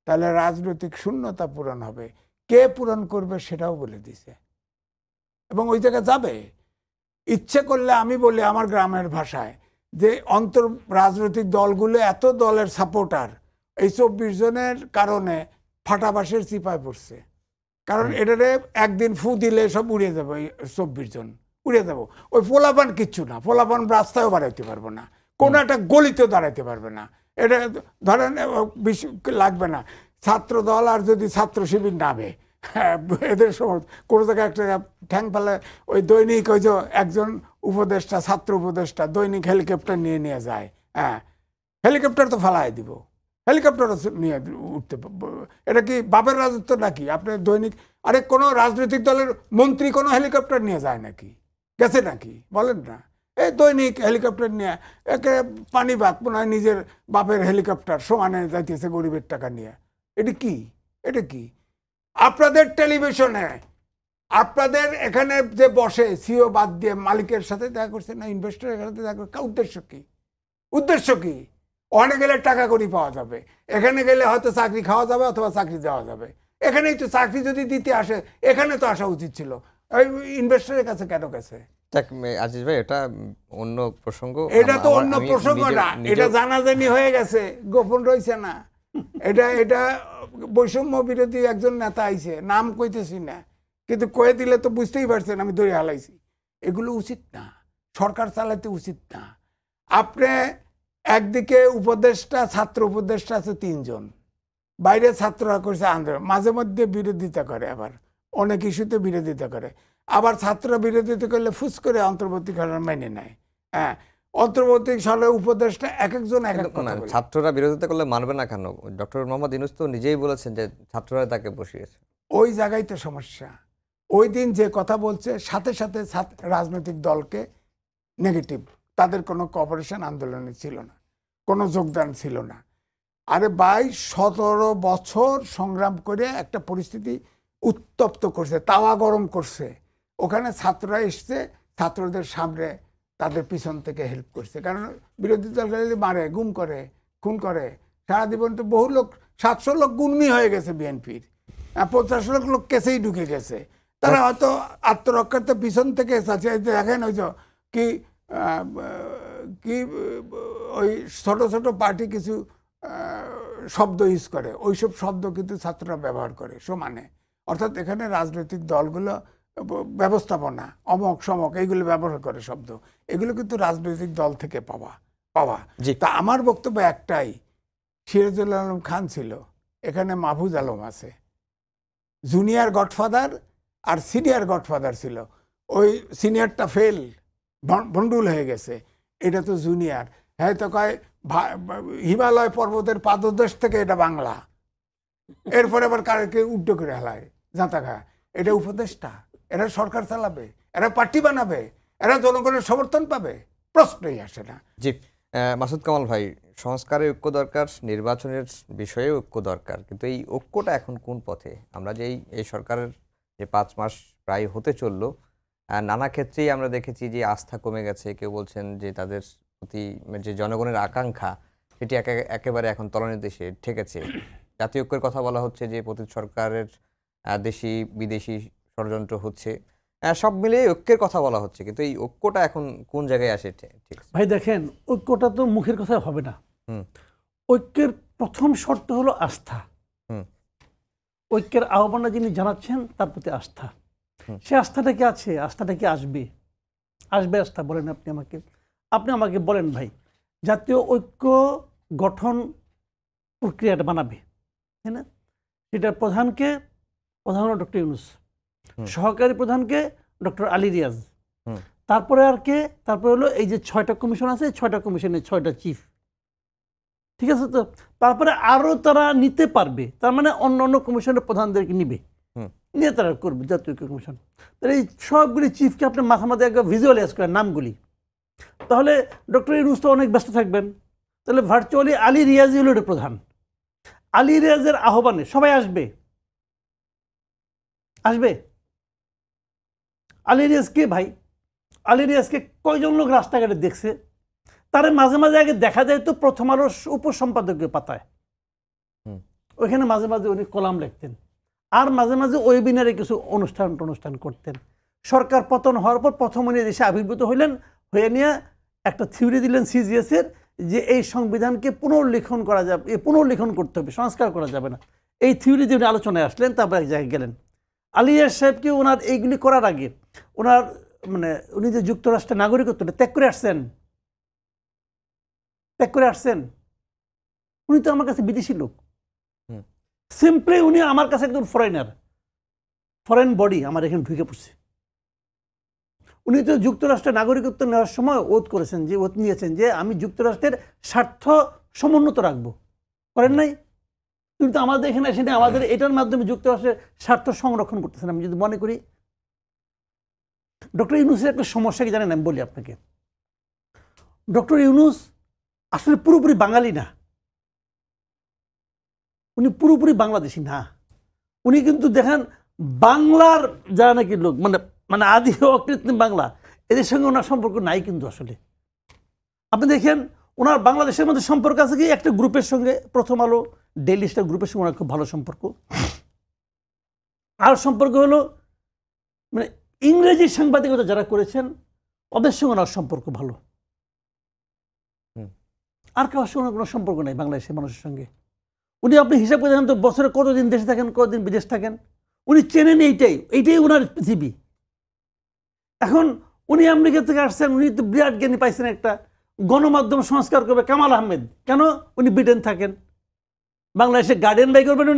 তাহলে রাজনৈতিক শূন্যতা পূরণ হবে। কে পূরণ করবে সেটাও বলে দিছে এবং ওই জায়গায় যাবে। ইচ্ছে করলে আমি বলি আমার গ্রামের ভাষায় যে রাজনৈতিক দলগুলো এত দলের সাপোর্টার, এই 24 জনের কারণে ফাটাবাসের চিপায় পড়ছে। কারণ এটারে একদিন ফু দিলে সব উড়ে যাবে, ওই 24 জন উড়ে যাবো। ওই পোলাপান কিচ্ছু না, পোলাপান রাস্তায়ও বাড়াইতে পারবো না, কোনো একটা গলিতেও দাঁড়াইতে পারবে না। এটা ধরেন লাগবে না ছাত্র দল আর যদি ছাত্র শিবির নামে, হ্যাঁ, এদের সময় কোনো জায়গায় একটা ঠ্যাং ফেলে ওই দৈনিক ওই যে একজন উপদেষ্টা ছাত্র উপদেষ্টা দৈনিক হেলিকপ্টার নিয়ে নিয়ে যায়। হ্যাঁ, হেলিকপ্টার তো ফালাই দিব, হেলিকপ্টারও নিয়ে উঠতে এটা কি বাপের রাজত্ব নাকি? আপনি দৈনিক আরে কোনো রাজনৈতিক দলের মন্ত্রী কোনো হেলিকপ্টার নিয়ে যায় নাকি? গেছে নাকি বলেন না? এই দৈনিক হেলিকপ্টার নিয়ে একে পানি বাদ মনে হয় নিজের বাপের হেলিকপ্টার সমানে যাইতেছে গরিবের টাকা নিয়ে। এটা কি? এটা কি? আপনাদের টেলিভিশনে আপনাদের এখানে যে বসে সিও বাদ দিয়ে মালিকের সাথে দেখা করছে না, ইনভেস্টরের সাথে দেখা করছে, উদ্দেশ্য কি? উদ্দেশ্য কি? ওখানে গেলে টাকা কড়ি পাওয়া যাবে, এখানে গেলে হয়তো চাকরি খাওয়া যাবে অথবা চাকরি দেওয়া যাবে। এখানেই তো চাকরি যদি দিতে আসে এখানে তো আসা উচিত ছিল, ওই ইনভেস্টরের কাছে কেন গেছে? আজিজ ভাই, এটা অন্য প্রসঙ্গ। এটা তো অন্য প্রসঙ্গ না, এটা জানাজানি হয়ে গেছে, গোপন রয়েছে না। এটা বৈষম্য বিরোধী একজন নেতা আইছে, নাম কইতেছি না, কিন্তু কয়ে দিলে তো বুঝতেই পারছেন আমি ধরে হালাইছি। এগুলো উচিত না, সরকার চালাতে উচিত না। আপনি একদিকে উপদেষ্টা ছাত্র উপদেষ্টা আছে 3 জন, বাইরে ছাত্ররা করছে আন্দোলন, মাঝে মধ্যে বিরোধিতা করে, আবার অনেক ইস্যুতে বিরোধিতা করে, আবার ছাত্ররা বিরোধিতা করলে ফুস করে অন্তর্বর্তীকালীন মেনে নেয়। হ্যাঁ, অন্তর্বর্তী সালে উপদেষ্টা এক একজন এক এক কথা বলে। ছাত্ররা বিরোধিতা করলে মানবে না কেন? ডক্টর মোহাম্মদ ইউনূস তো নিজেই বলেছেন যে ছাত্ররা তাকে বসিয়েছে। ওই জায়গায় তো সমস্যা। ওই দিন যে কথা বলছে সাথে সাথে রাজনৈতিক দলকে নেগেটিভ, তাদের কোনো কোঅপারেশন আন্দোলনে ছিল না, কোনো যোগদান ছিল না। আরে 22-17 বছর সংগ্রাম করে একটা পরিস্থিতি উত্তপ্ত করছে, তাওয়া গরম করছে। ওখানে ছাত্ররা এসছে, ছাত্রদের সামনে তাদের পিছন থেকে হেল্প করছে। কারণ বিরোধী দলগুলি মারে, গুম করে, খুন করে। সারা জীবন তো বহু লোক, 700 লোক গুন্নি হয়ে গেছে বিএনপির, 50 লাখ লোক কেসেই ঢুকে গেছে। তারা হয়তো আত্মরক্ষার্থে পিছন থেকে দেখেন ওই যে কি কি ওই ছোট ছোট পার্টি কিছু শব্দ ইউজ করে, ওইসব শব্দ কিন্তু ছাত্ররা ব্যবহার করে সমানে। অর্থাৎ এখানে রাজনৈতিক দলগুলো ব্যবস্থাপনা অমক সমক এইগুলো ব্যবহার করে শব্দ, এগুলো কিন্তু রাজনৈতিক দল থেকে পাওয়া। তা আমার বক্তব্য একটাই, সিরাজুল আলম খান ছিল, এখানে মাহফুজ আলম আছে, জুনিয়র গডফাদার আর সিনিয়র গডফাদার ছিল। ওই সিনিয়রটা ফেল, ভন্ডুল হয়ে গেছে, এটা তো জুনিয়র। হ্যাঁ, তো কয় হিমালয় পর্বতের পাদদেশ থেকে এটা বাংলা, এরপরে আবার কারকে উল্টো করে হেলায় জাঁতা খা। এটা উপদেষ্টা, এরা সরকার চালাবে, এরা পার্টি বানাবে, এরা জনগণের সমর্থন পাবে? প্রশ্নই আসে না। জি, মাসুদ কামাল ভাই, সংস্কারের ঐক্য দরকার, নির্বাচনের বিষয়ে ঐক্য দরকার, কিন্তু এই ঐক্যটা এখন কোন পথে? আমরা যে এই সরকারের যে 5 মাস প্রায় হতে চললো, নানা ক্ষেত্রেই আমরা দেখেছি যে আস্থা কমে গেছে। কেউ বলছেন যে তাদের প্রতি যে জনগণের আকাঙ্ক্ষা সেটি একেবারে এখন তলানিতে এসে ঠেকেছে। জাতীয় ঐক্যের কথা বলা হচ্ছে যে প্রতি সরকারের দেশি বিদেশি ষড়যন্ত্র হচ্ছে, সব মিলিয়ে ঐক্যের কথা বলা হচ্ছে, কিন্তু এই ঐক্যটা এখন কোন জায়গায় আসে? ঠিক ভাই দেখেন, ঐক্যটা তো মুখের কথা হবে না। ঐক্যের প্রথম শর্ত হলো আস্থা। ঐক্যের আহ্বানটা যিনি জানাচ্ছেন তার প্রতি আস্থা, সে আস্থাটা কি আছে? আস্থাটা কি আসবে? আসবে আস্থা? বলেন আপনি আমাকে বলেন ভাই, জাতীয় ঐক্য গঠন প্রক্রিয়াটা বানাবে, তাই না? সেটার প্রধান হলো ডক্টর ইউনূস, সহকারী প্রধানকে ডক্টর আলী রিয়াজ, তারপরে আর কে? তারপরে হলো এই যে 6টা কমিশন আছে, 6টা কমিশনের 6টা চিফ, ঠিক আছে তো? তারপরে আরো তারা নিতে পারবে, তার মানে অন্য অন্য কমিশনের প্রধানদেরকে নিবে, নিয়ে তারা করবে জাতীয় ঐক্য কমিশন। তাহলে এই সবগুলি চিফকে আপনি মাথা মাথায় একবার ভিজুয়ালাইজ করেন নামগুলি, তাহলে ডক্টর ইউনূস তো অনেক ব্যস্ত থাকবেন। তাহলে ভার্চুয়ালি আলী রিয়াজই হলো এটা প্রধান। আলী রিয়াজের আহ্বানে সবাই আসবে। আলী রিয়াজ কে ভাই? আলী রিয়াজকে কয়জন লোক রাস্তাঘাটে দেখছে? তারে মাঝে মাঝে আগে দেখা যায় তো প্রথম আলোর উপসম্পাদকীয় পাতায়, ওইখানে মাঝে মাঝে উনি কলাম লিখতেন, আর মাঝে মাঝে ওয়েবিনারে কিছু অনুষ্ঠান করতেন। সরকার পতন হওয়ার পর প্রথম উনি দেশে আবির্ভূত হইলেন, হয়ে নিয়ে একটা থিওরি দিলেন সিজিএসের, যে এই সংবিধানকে পুনর্লিখন করা যাবে, পুনর্লিখন করতে হবে, সংস্কার করা যাবে না। এই থিওরি দিয়ে উনি আলোচনায় আসলেন, তারপর এক জায়গায় গেলেন। আলিয়ার সাহেবকে ওনার এইগুলি করার আগে ওনার উনি যে যুক্তরাষ্ট্রের নাগরিকত্বটা ত্যাগ করে আসছেন, উনি তো আমার কাছে বিদেশি লোক, সিম্পলি উনি আমার কাছে একদম ফরেনার। ফরেন বডি আমার এখানে ঢুকে পড়ছে। উনি তো যুক্তরাষ্ট্রের নাগরিকত্ব নেওয়ার সময় ওথ করেছেন, যে ওথ নিয়েছেন যে আমি যুক্তরাষ্ট্রের স্বার্থ সমুন্নত রাখবো, করেন নাই? কিন্তু আমাদের এখানে এসে আমাদের এটার মাধ্যমে যুক্তরাষ্ট্রের স্বার্থ সংরক্ষণ করতেছেন। আমি যদি মনে করি ডক্টর ইউনূসের একটা সমস্যা কি জানেন, আমি বলি আপনাকে। ডক্টর ইউনূস আসলে পুরোপুরি বাঙালি না, উনি পুরোপুরি বাংলাদেশি না। উনি কিন্তু দেখেন বাংলার যারা নাকি লোক, মানে মানে আদি অকৃত্রিম বাংলা, এদের সঙ্গে ওনার সম্পর্ক নাই কিন্তু আসলে। আপনি দেখেন ওনার বাংলাদেশের মধ্যে সম্পর্ক আছে কি একটা গ্রুপের সঙ্গে, প্রথম আলো, ডেইলি স্টার গ্রুপের সঙ্গে ওনার খুব ভালো সম্পর্ক। আর সম্পর্ক হলো মানে ইংরেজি সাংবাদিকতা যারা করেছেন ওদের সঙ্গে ওনার সম্পর্ক ভালো। আর কারোর সঙ্গে কোনো সম্পর্ক নেই বাংলাদেশের মানুষের সঙ্গে। উনি আপনি হিসাব করে দেখেন তো বছরে কতদিন দেশে থাকেন, কতদিন বিদেশ থাকেন, উনি চেনেন এইটাই ওনার পৃথিবী। এখন উনি আমেরিকা থেকে আসছেন, উনি তো বিরাট জ্ঞানী পাইছেন, একটা গণমাধ্যম সংস্কার করবে কামাল আহমেদ। কেন? উনি ব্রিটেন থাকেন। বাংলাদেশে গার্ডিয়ান বাই করবেন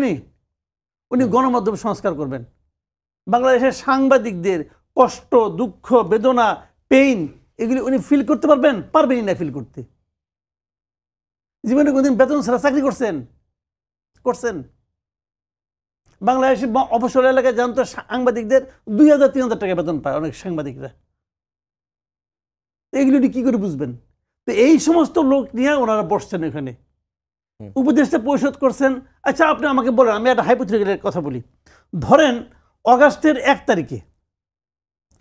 উনি গণমাধ্যম সংস্কার করবেন। বাংলাদেশের সাংবাদিকদের কষ্ট, দুঃখ, বেদনা, পেইন এগুলি উনি ফিল করতে পারবেনই না ফিল করতে। জীবনে কোনদিন বেতন ছাড়া চাকরি করছেন? বাংলাদেশে অবসর এলাকায় জানতো সাংবাদিকদের 2000-3000 টাকা বেতন পায় অনেক সাংবাদিকরা। এগুলো কি করে বুঝবেন? তো এই সমস্ত লোক নিয়ে ওনারা বসছেন এখানে, উপদেষ্টা পরিষদ করছেন। আচ্ছা আপনি আমাকে বলেন, আমি একটা হাইপোথেটিক্যাল কথা বলি। ধরেন আগস্টের 1 তারিখে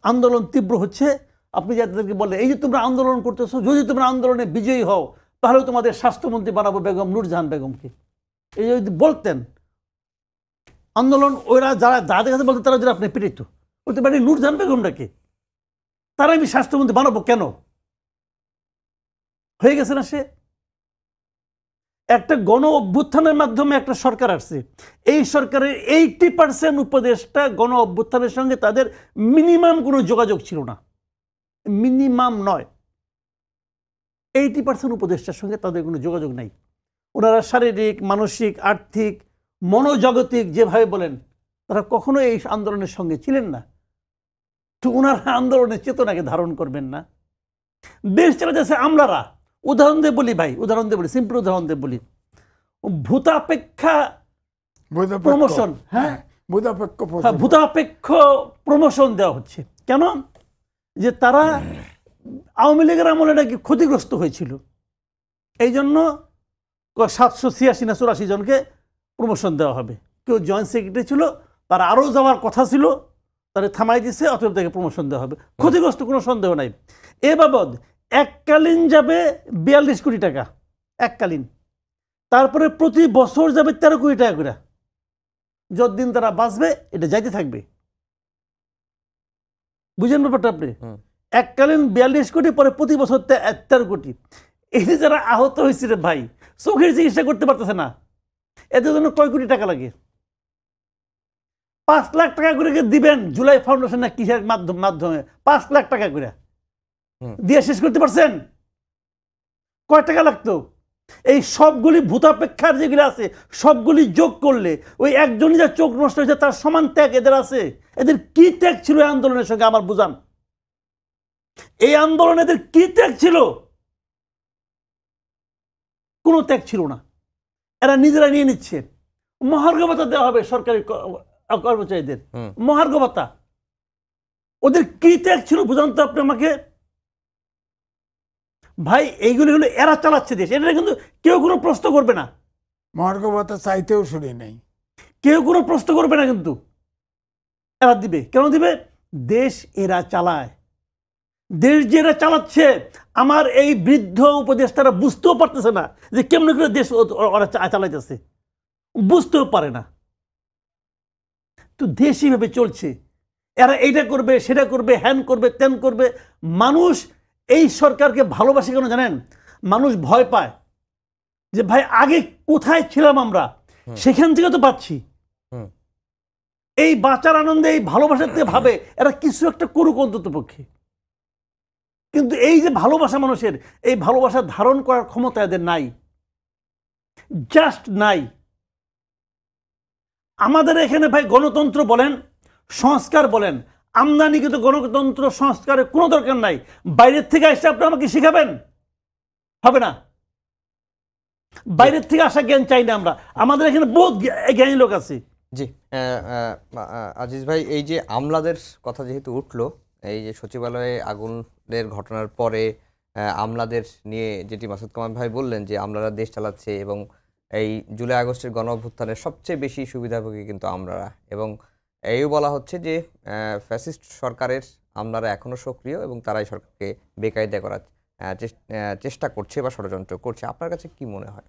আন্দোলন তীব্র হচ্ছে, আপনি যাদেরকে বললেন এই যে তোমরা আন্দোলন করতেছো, যদি তোমরা আন্দোলনে বিজয়ী হও তাহলে তোমাদের স্বাস্থ্যমন্ত্রী বানাবো বেগম নূরজাহান বেগমকে, এই যদি বলতেন, আন্দোলন ওরা যাদের কাছে বলতেন তারা যদি আপনি পিটিত, বলতে পারি নূরজাহান বেগমটাকে তারা আমি স্বাস্থ্যমন্ত্রী বানাবো কেন? হয়ে গেছে না? সে একটা গণ অভ্যুত্থানের মাধ্যমে একটা সরকার আসছে, এই সরকারের 80% উপদেষ্টা গণ অভ্যুত্থানের সঙ্গে তাদের মিনিমাম কোনো যোগাযোগ ছিল না, মিনিমাম নয়, 80% উপদেষ্টার সঙ্গে তাদের কোনো যোগাযোগ নাই। ওনারা শারীরিক, মানসিক, আর্থিক, মনোজাগতিক যেভাবে বলেন, তারা কখনো এই আন্দোলনের সঙ্গে ছিলেন না। তো ওনারা আন্দোলনের চেতনাকে ধারণ করবেন না। দেশ চালাতেছে আমলারা। উদাহরণ দিয়ে বলি ভাই, সিম্পল উদাহরণ দিয়ে বলি, ভূতাপেক্ষা প্রমোশন, হ্যাঁ ভূতাপেক্ষ প্রমোশন দেওয়া হচ্ছে। কেন? যে তারা আওয়ামী লীগের আমলে নাকি ক্ষতিগ্রস্ত হয়েছিল, এই জন্য 786 না 84 জনকে প্রমোশন দেওয়া হবে। কেউ জয়েন্ট সেক্রেটারি ছিল, তার আরও যাওয়ার কথা ছিল, তারা থামাই দিচ্ছে, অতএব তাকে প্রমোশন দেওয়া হবে। ক্ষতিগ্রস্ত কোনো সন্দেহ নাই। এ বাবদ এককালীন যাবে 42 কোটি টাকা এককালীন, তারপরে প্রতি বছর যাবে 13 কোটি টাকা করে, যতদিন তারা বাঁচবে এটা যাইতে থাকবে। বুঝেন ব্যাপারটা আপনি? এককালীন 42 কোটি, পরে প্রতি বছর 13 কোটি। এই যে যারা আহত হয়েছে রে ভাই, চোখের চিকিৎসা করতে পারতেছে না, এদের জন্য কয় কোটি টাকা লাগে? 5 লাখ টাকা করে দিবেন জুলাই ফাউন্ডেশন না কিসের মাধ্যমে 5 লাখ টাকা করে দিয়ে শেষ করতে পারছেন? কয় টাকা লাগতো? এই সবগুলি ভূতাপেক্ষার যেগুলো আছে সবগুলি যোগ করলে ওই একজনই যা চোখ নষ্ট হয়েছে তার সমান ত্যাগ এদের আছে। এদের কি ত্যাগ ছিল এই আন্দোলনের সঙ্গে আমার বুঝান। এই আন্দোলন এদের কি ত্যাগ ছিল? কোনো ত্যাগ ছিল না। এরা নিজেরা নিয়ে নিচ্ছে। মহার্ঘ ভাতা দেওয়া হবে সরকারি কর্মচারীদের, মহার্ঘ ভাতা। ওদের কি ত্যাগ ছিল বুঝান তো আপনি আমাকে ভাই। এইগুলি হলো এরা চালাচ্ছে দেশ, এটা কিন্তু কেউ কোনো প্রশ্ন করবে না। মহার্ঘ ভাতা চাইতেও শুনি নাই, কেউ কোনো প্রশ্ন করবে না, কিন্তু এরা দিবে। কেন দিবে? দেশ এরা চালায়। দেশ যে এরা চালাচ্ছে, আমার এই বৃদ্ধ উপদেষ্টারা বুঝতেও পারতেছে না যে কেমন করে দেশ ওরা চালাইতেছে, বুঝতেও পারে না। তো দেশ এইভাবে চলছে। এরা এইটা করবে, সেটা করবে, হ্যান করবে, ত্যান করবে। মানুষ এই সরকারকে ভালোবাসে কেন জানেন? মানুষ ভয় পায় যে ভাই আগে কোথায় ছিলাম আমরা, সেখান থেকে তো পাচ্ছি। এই বাঁচার আনন্দে, এই ভালোবাসাতে ভাবে এরা কিছু একটা করুক অন্তত পক্ষে। কিন্তু এই যে ভালোবাসা মানুষের, এই ভালোবাসা ধারণ করার ক্ষমতা এদের নাই, জাস্ট নাই। আমাদের এখানে ভাই গণতন্ত্র বলেন, সংস্কার বলেন, আমদানিকৃত গণতন্ত্র সংস্কারের কোনো দরকার নাই। বাইরের থেকে আসলে আপনি আমাকে শিখাবেন? হবে না। বাইরের থেকে আসা জ্ঞান চাই না আমরা, আমাদের এখানে বহুত জ্ঞানী লোক আছে। জি, আজিজ ভাই, এই যে আমলাদের কথা যেহেতু উঠলো, এই যে সচিবালয়ে আগুনের ঘটনার পরে আমলাদের নিয়ে যেটি মাসুদ কামাল ভাই বললেন যে আমলারা দেশ চালাচ্ছে এবং এই জুলাই আগস্টের গণ অভ্যুত্থানের সবচেয়ে বেশি সুবিধাভোগী কিন্তু আমলারা, এবং এইও বলা হচ্ছে যে ফ্যাসিস্ট সরকারের আমলারা এখনও সক্রিয় এবং তারাই সরকারকে বেকায়দা করার চেষ্টা করছে বা ষড়যন্ত্র করছে। আপনার কাছে কি মনে হয়?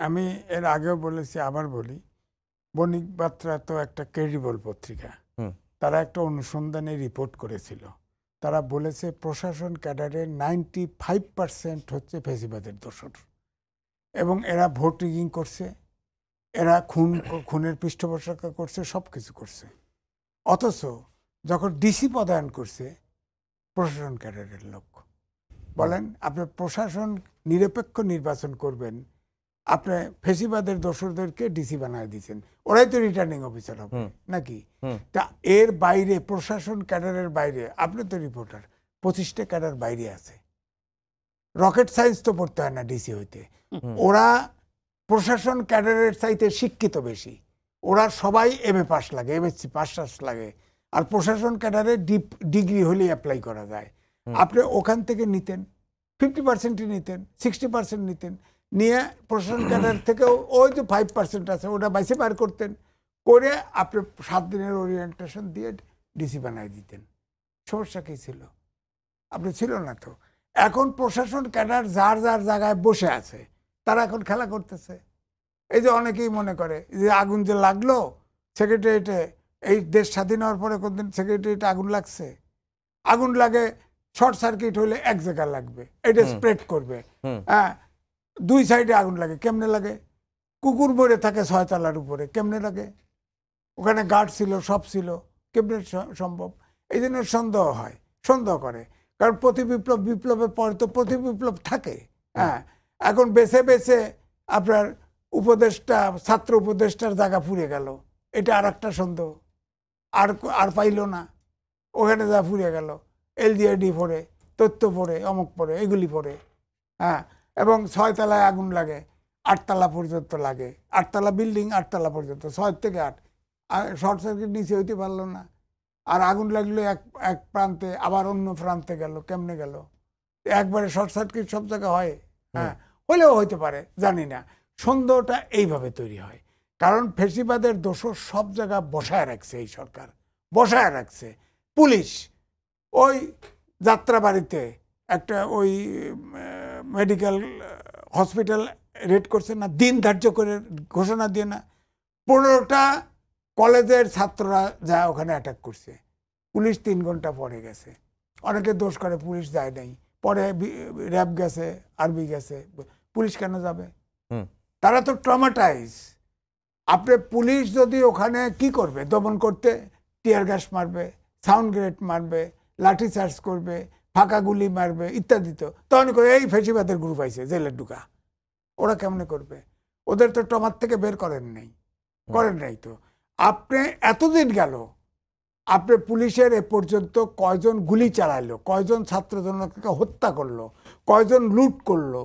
আমি এর আগেও বলেছি, আবার বলি, বণিক বার্তা তো একটা ক্রেডিবল পত্রিকা। তারা একটা অনুসন্ধানে রিপোর্ট করেছিল। তারা বলেছে প্রশাসন ক্যাডারের 95% হচ্ছে ফেসিবাদের দোষর, এবং এরা ভোট রিগিং করছে, এরা খুনের পৃষ্ঠপোষকতা করছে, সব কিছু করছে। অথচ যখন ডিসি পদায়ন করছে প্রশাসন ক্যাডারের লোক। বলেন, আপনি প্রশাসন নিরপেক্ষ নির্বাচন করবেন, আপনি ফেসিবাদের দোসরদেরকে ডিসি বানায় দিয়েছেন, ওরাই তো রিটার্নিং অফিসার হবে নাকি? তা এর বাইরে প্রশাসন ক্যাডারের বাইরে, আপনি তো রিপোর্টার, 25টা ক্যাডার বাইরে আছে। রকেট সায়েন্স তো পড়তে হয় না ডিসি হইতে। ওরা প্রশাসন ক্যাডারের চাইতে শিক্ষিত বেশি। ওরা সবাই MA পাস লাগে, MSc পাস লাগে। আর প্রশাসন ক্যাডারে ডিগ্রি হলেই অ্যাপ্লাই করা যায়। আপনি ওখান থেকে নিতেন, 50% নিতেন, 60% নিতেন, নিয়ে প্রশাসন ক্যাডার থেকেও ওই যে 5% আছে ওটা বাইসে বার করতেন, করে আপনি 7 দিনের ওরিয়েন্টেশন দিয়ে ডিসি বানায় দিতেন। সমস্যা কি ছিল? আপনি ছিল না তো। এখন প্রশাসন ক্যাডার যার যার জায়গায় বসে আছে, তারা এখন খেলা করতেছে। এই যে অনেকেই মনে করে যে আগুন যে লাগলো সেক্রেটারিয়েটে, এই দেশ স্বাধীন হওয়ার পরে কোনদিন সেক্রেটারিয়েটে আগুন লাগছে? আগুন লাগে, শর্ট সার্কিট হলে এক জায়গায় লাগবে, এটা স্প্রেড করবে। হ্যাঁ, 2 সাইডে আগুন লাগে। কেমনে লাগে? কুকুর মরে থাকে 6 তলার উপরে, কেমনে লাগে? ওখানে গার্ড ছিল, সব ছিল, কেমনে সম্ভব? এই জন্য সন্দেহ হয়, সন্দেহ করে। কারণ বিপ্লবের পরে তো বিপ্লব থাকে। হ্যাঁ, এখন বেছে বেছে আপনার উপদেষ্টা, ছাত্র উপদেষ্টার জায়গা ফুরিয়ে গেল, এটা আর একটা সন্দেহ। আর পাইল না, ওখানে যা ফুরিয়ে গেল, LGID পড়ে, তথ্য পড়ে, অমুক পড়ে, এগুলি পড়ে। হ্যাঁ, এবং 6 তলায় আগুন লাগে, 8 তলা পর্যন্ত লাগে। 8 তলা বিল্ডিং, 8 তলা পর্যন্ত, 6 থেকে 8। আর শর্ট সার্কিট নিচে হইতে পারলো না। আর আগুন লাগলো এক প্রান্তে, আবার অন্য প্রান্তে গেল, কেমনে গেল? একবারে শর্ট সার্কিট সব জায়গায় হয়? হ্যাঁ, হলেও হইতে পারে, জানি না। সন্দেহটা এইভাবে তৈরি হয়, কারণ ফেসিবাদের দোষর সব জায়গা বসায় রাখছে এই সরকার, বসায় রাখছে। পুলিশ ওই যাত্রাবাড়িতে একটা ওই মেডিকেল হসপিটাল রেড করছে না, দিন ধার্য করে ঘোষণা দিয়ে না, 15টা কলেজের ছাত্ররা যা ওখানে অ্যাটাক করছে, পুলিশ 3 ঘন্টা পরে গেছে। অনেকে দোষ করে পুলিশ যায় নাই, পরে র্যাব গেছে, আর্মি গেছে, পুলিশ কেন যাবে? তারা তো ট্রমাটাইজ। আপনি পুলিশ যদি ওখানে কি করবে? দমন করতে টিয়ার গ্যাস মারবে, সাউন্ড গ্রেনেড মারবে, লাঠি চার্জ করবে, ফাঁকা গুলি মারবে ইত্যাদি। তো তখন করে এই ফেসিবাদের গ্রুপ আইছে, জেলে ঢুকা। ওরা কেমনে করবে? ওদের তো ট্রমার থেকে বের করেন নাই তো। আপনি এতদিন গেল, আপনি পুলিশের এ পর্যন্ত কয়জন গুলি চালাইলো, কয়জন ছাত্র জনতাকে হত্যা করলো, কয়জন লুট করলো,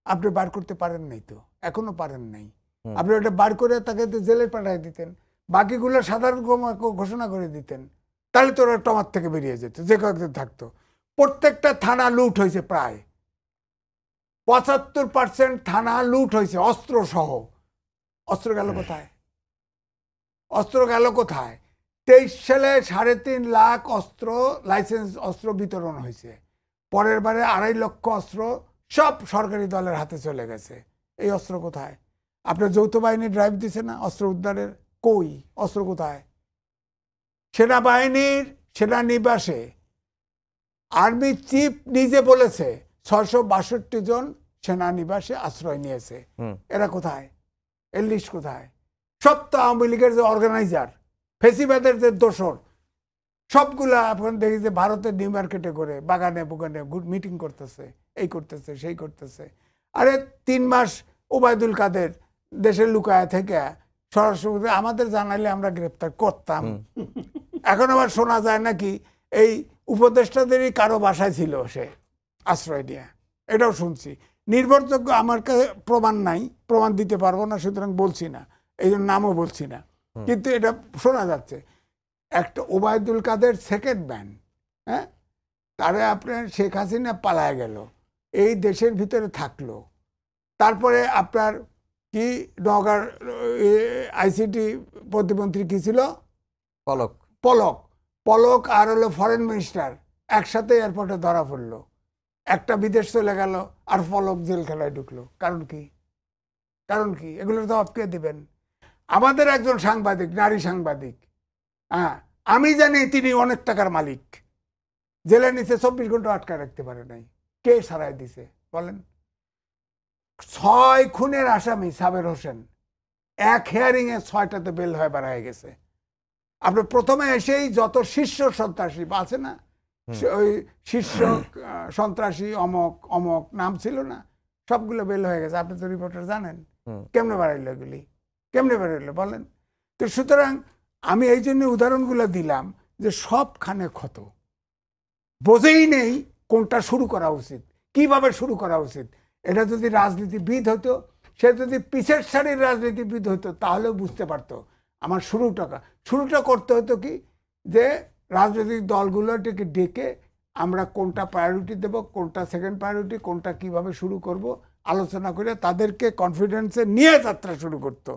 আপনি বার করতে পারেন নাই তো, এখনো পারেন নাই। আপনি ওটা বার করে তাকে জেলে পাঠিয়ে দিতেন, বাকিগুলো সাধারণ ঘোষণা করে দিতেন, তাহলে তো ওরা টমার থেকে বেরিয়ে যেত, যে কয়েকজন থাকতো। প্রত্যেকটা থানা লুট হয়েছে, প্রায় 75% থানা লুট হয়েছে, অস্ত্র সহ। অস্ত্র গেল কোথায়? অস্ত্র গেল কোথায়? 23 সালে 3.5 লাখ অস্ত্র, লাইসেন্স অস্ত্র বিতরণ হয়েছে। পরের বারে 2.5 লক্ষ অস্ত্র সব সরকারি দলের হাতে চলে গেছে। এই অস্ত্র কোথায়? আপনার যৌথ বাহিনী ড্রাইভ দিছে না অস্ত্র উদ্ধারের? কই অস্ত্র কোথায়? সেনাবাহিনীর সেনানিবাসে আর্মি চিফ নিজে বলেছে 662 জন সেনানিবাসে আশ্রয় নিয়েছে। এরা কোথায়? এর লিস্ট কোথায়? সব তো আওয়ামী লীগের যে অর্গানাইজার, ফেসিবাদের যে দোসর, সবগুলা এখন দেখি যে ভারতের নিউ মার্কেটে করে বাগানে বুগানে মিটিং করতেছে, এই করতেছে, সেই করতেছে। আরে 3 মাস ওবায়দুল কাদের দেশে লুকায়া থেকে সরাসরি আমাদের জানাইলে আমরা গ্রেপ্তার করতাম। এখন আবার শোনা যায় নাকি এই উপদেষ্টাদেরই কারো বাসায় ছিল সে আশ্রয় নিয়ে, এটাও শুনছি। নির্ভরযোগ্য আমার কাছে প্রমাণ নাই, প্রমাণ দিতে পারবো না, সুতরাং বলছি না, এই জন্য নামও বলছি না, কিন্তু এটা শোনা যাচ্ছে। একটা ওবায়দুল কাদের সেকেন্ড ম্যান, হ্যাঁ, তারে আপনার শেখ হাসিনা পালায় গেল, এই দেশের ভিতরে থাকলো, তারপরে আপনার কি নগর আইসিটি প্রতিমন্ত্রী কি ছিল, পলক পলক, পলক আর হলো ফরেন মিনিস্টার একসাথে এয়ারপোর্টে ধরা পড়লো, একটা বিদেশ চলে গেল আর পলক জেলখানায় ঢুকলো। কারণ কি? কারণ কি? এগুলোর জবাব কে দিবেন? আমাদের একজন সাংবাদিক, নারী সাংবাদিক, হ্যাঁ, আমি জানি তিনি অনেক টাকার মালিক, জেলের নিচে 24 ঘন্টা আটকায় রাখতে পারে নাই, কে সারাই দিছে বলেন? 6 খুনের আসামি সাবের হোসেন এক হিয়ারিং এ 6টাতে বেল হয়ে বেড়ায় গেছে। আপনি প্রথমে এসেই যত শীর্ষ সন্ত্রাসী আছে না, ওই শীর্ষ সন্ত্রাসী অমক অমক নাম ছিল না, সবগুলো বেল হয়ে গেছে। আপনি তো রিপোর্টার জানেন কেমনে বাড়াইলো এগুলি, কেমনে বাড়াইলো বলেন? তো সুতরাং আমি এই জন্য উদাহরণগুলো দিলাম যে সবখানে ক্ষত, বোঝেই নেই কোনটা শুরু করা উচিত, কিভাবে শুরু করা উচিত। এটা যদি রাজনীতিবিদ হতো, সে যদি পিছের সারির রাজনীতিবিদ হতো, তাহলেও বুঝতে পারতো আমার শুরুটা করতে হতো কি, যে রাজনৈতিক দলগুলোটিকে ডেকে আমরা কোনটা প্রায়োরিটি দেব, কোনটা সেকেন্ড প্রায়োরিটি, কোনটা কিভাবে শুরু করব, আলোচনা করে তাদেরকে কনফিডেন্সে নিয়ে যাত্রা শুরু করতো।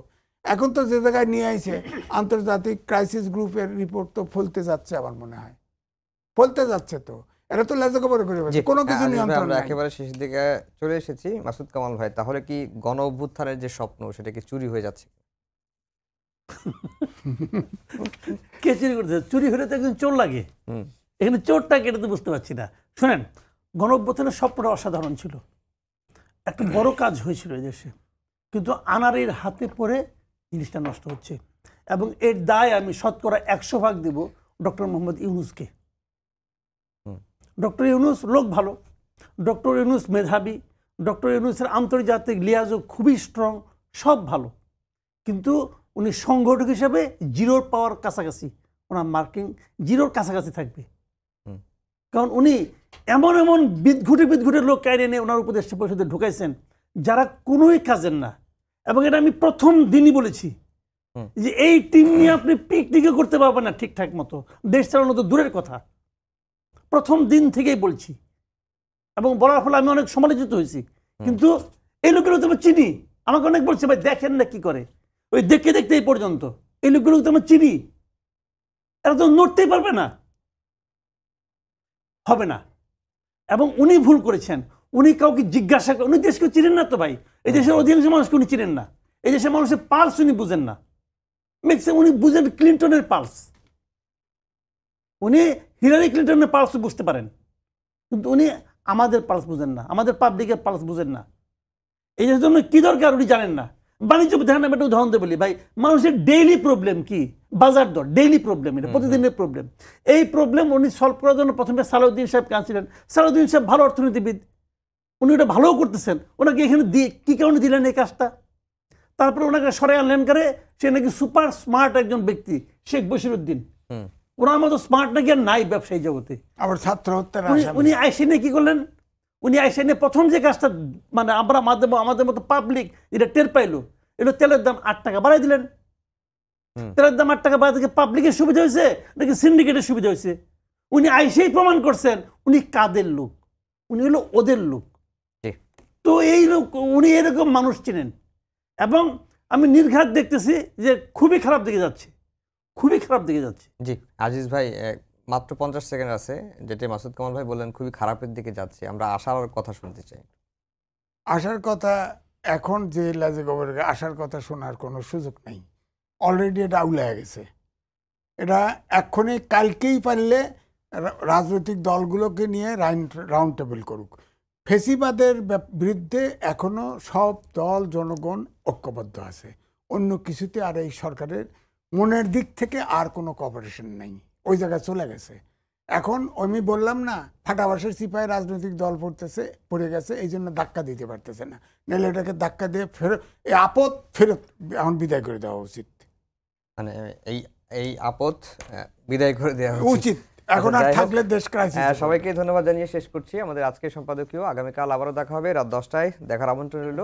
এখন তো যে জায়গায় নিয়ে আইছে, আন্তর্জাতিক ক্রাইসিস গ্রুপের রিপোর্ট তো ফলতে যাচ্ছে, আমার মনে হয় ফলতে যাচ্ছে। তো এটা তো লেজা খবর করে কোনো কিছু নিয়ন্ত্রণ আমরা নাই। একেবারে শেষের দিকে চলে এসেছি। মাসুদ কামাল ভাই, তাহলে কি গণ অভ্যুত্থানের যে স্বপ্ন সেটা কি চুরি হয়ে যাচ্ছে? কে চুরি করতে? চুরি হলে তো একজন চোর লাগে, এখানে চোরটা কেটে তো বুঝতে পারছি না। শোনেন, গণ অভ্যুত্থানের স্বপ্নটা অসাধারণ ছিল, একটা বড় কাজ হয়েছিল এই দেশে, কিন্তু আনারের হাতে পড়ে জিনিসটা নষ্ট হচ্ছে। এবং এর দায় আমি শতকরা 100% দেব ডক্টর মোহাম্মদ ইউনূসকে। ডক্টর ইউনূস লোক ভালো, ডক্টর ইউনূস মেধাবী, ডক্টর ইউনূসের আন্তর্জাতিক লিয়াজও খুবই স্ট্রং, সব ভালো, কিন্তু উনি সংগঠক হিসেবে জিরোর পাওয়ার কাছাকাছি, ওনার মার্কিং জিরোর কাছাকাছি থাকবে। কারণ উনি এমন এমন বিদঘুটে লোক কায়রে নিয়ে ওনার উপদেষ্টা পরিষদে ঢুকাইছেন যারা কোনোই কাজের না। এবং এটা আমি প্রথম দিনই বলেছি যে এই টিম নিয়ে আপনি পিকনিকও করতে পারবেন না ঠিকঠাক মতো, দেশ চালানো তো দূরের কথা। প্রথম দিন থেকেই বলছি, এবং বলার ফলে আমি অনেক সমালোচিত হয়েছি, কিন্তু এই লোকগুলো তো আমি চিনি। আমাকে অনেক বলছে ভাই দেখেন না কি করে, ওই দেখতে দেখতে এই পর্যন্ত। এই লোকগুলো তো আমি চিনি, এরা তো নড়তেই পারবে না, হবে না। এবং উনি ভুল করেছেন, উনি কাউকে জিজ্ঞাসা করেন, উনি দেশকে চিনেন না তো ভাই, এই দেশের অধিকাংশ মানুষকে উনি চিনেন না, এই দেশের মানুষের পালস উনি বুঝেন না। উনি বুঝেন ক্লিন্টনের পালস, উনি হিলারি ক্লিন্টনের পালস বুঝতে পারেন, কিন্তু উনি আমাদের পালস বুঝেন না, আমাদের পাবলিকের পালস বুঝেন না। এই জন্য কি দরকার উনি জানেন না। বাণিজ্য দেখেন, আমি একটা উদাহরণ দিয়ে বলি ভাই, মানুষের ডেইলি প্রবলেম কি? বাজার দর, ডেইলি প্রবলেম, এটা প্রতিদিনের প্রবলেম। এই প্রবলেম উনি সলভ করার জন্য প্রথমে সালাউদ্দিন সাহেবকে আনছিলেন। সালাউদ্দিন সাহেব ভালো অর্থনীতিবিদ, উনি ওটা ভালোও করতেছেন, ওনাকে এখানে দিয়ে কী কারণে দিলেন এই কাজটা? তারপরে ওনাকে সরে আনলেন করে, সে নাকি সুপার স্মার্ট একজন ব্যক্তি, শেখ বশিরউদ্দিন। ওনার মতো স্মার্ট নাকি আর নাই ব্যবসায়ী জগতে। আবার ছাত্র হত্যার উনি আইসিনে কি করলেন? উনি আইসিনে প্রথম যে কাজটা, মানে আমরা আমাদের মতো পাবলিক এটা টের পাইলো, এটা তেলের দাম 8 টাকা বাড়াই দিলেন। তেলের দাম 8 টাকা বাড়াই থেকে পাবলিকের সুবিধা হয়েছে নাকি সিন্ডিকেটের সুবিধা হয়েছে? উনি আইসেই প্রমাণ করছেন উনি কাদের লোক, উনি হলো ওদের লোক। তো এই লোক, উনি এরকম মানুষ চিনেন। এবং আমি নির্ঘাত দেখতেছি যে খুবই খারাপ দিকে যাচ্ছে, খুবই খারাপ দিকে যাচ্ছে। জি আজিজ ভাই, মাত্র 50 সেকেন্ড আছে, যেটা মাসুদ কামাল ভাই বললেন খুবই খারাপের দিকে যাচ্ছে, আমরা আশার কথা শুনতে চাই। আসার কথা, এখন যে লাজে গোবরে আসার কথা শোনার কোনো সুযোগ নেই, অলরেডি এটা আউলায় গেছে। এটা এক্ষুনি কালকেই পারলে রাজনৈতিক দলগুলোকে নিয়ে রাউন্ড টেবিল করুক। ফেসিবাদের বিরুদ্ধে এখনো সব দল জনগণ ঐক্যবদ্ধ আছে, অন্য কিছুতে আর এই সরকারের মনের দিক থেকে আর কোনো কোঅপারেশন নেই, ওই জায়গায় চলে গেছে। এখন আমি বললাম না ফাটাবাসের সিপাহী রাজনৈতিক দল পড়ে গেছে, এই জন্য ধাক্কা দিতে পারতেছে না, নাহলে এটাকে ধাক্কা দিয়ে ফেরত এই আপদ ফেরত এখন বিদায় করে দেওয়া উচিত। মানে এই আপদ বিদায় করে দেওয়া উচিত, এখন আর থাকলে দেশ ক্রাইসিস। সবাইকে ধন্যবাদ জানিয়ে শেষ করছি আমাদের আজকের সম্পাদকীয়। আগামীকাল আবারও দেখা হবে রাত 10টায়, দেখার আমন্ত্রণ রইল।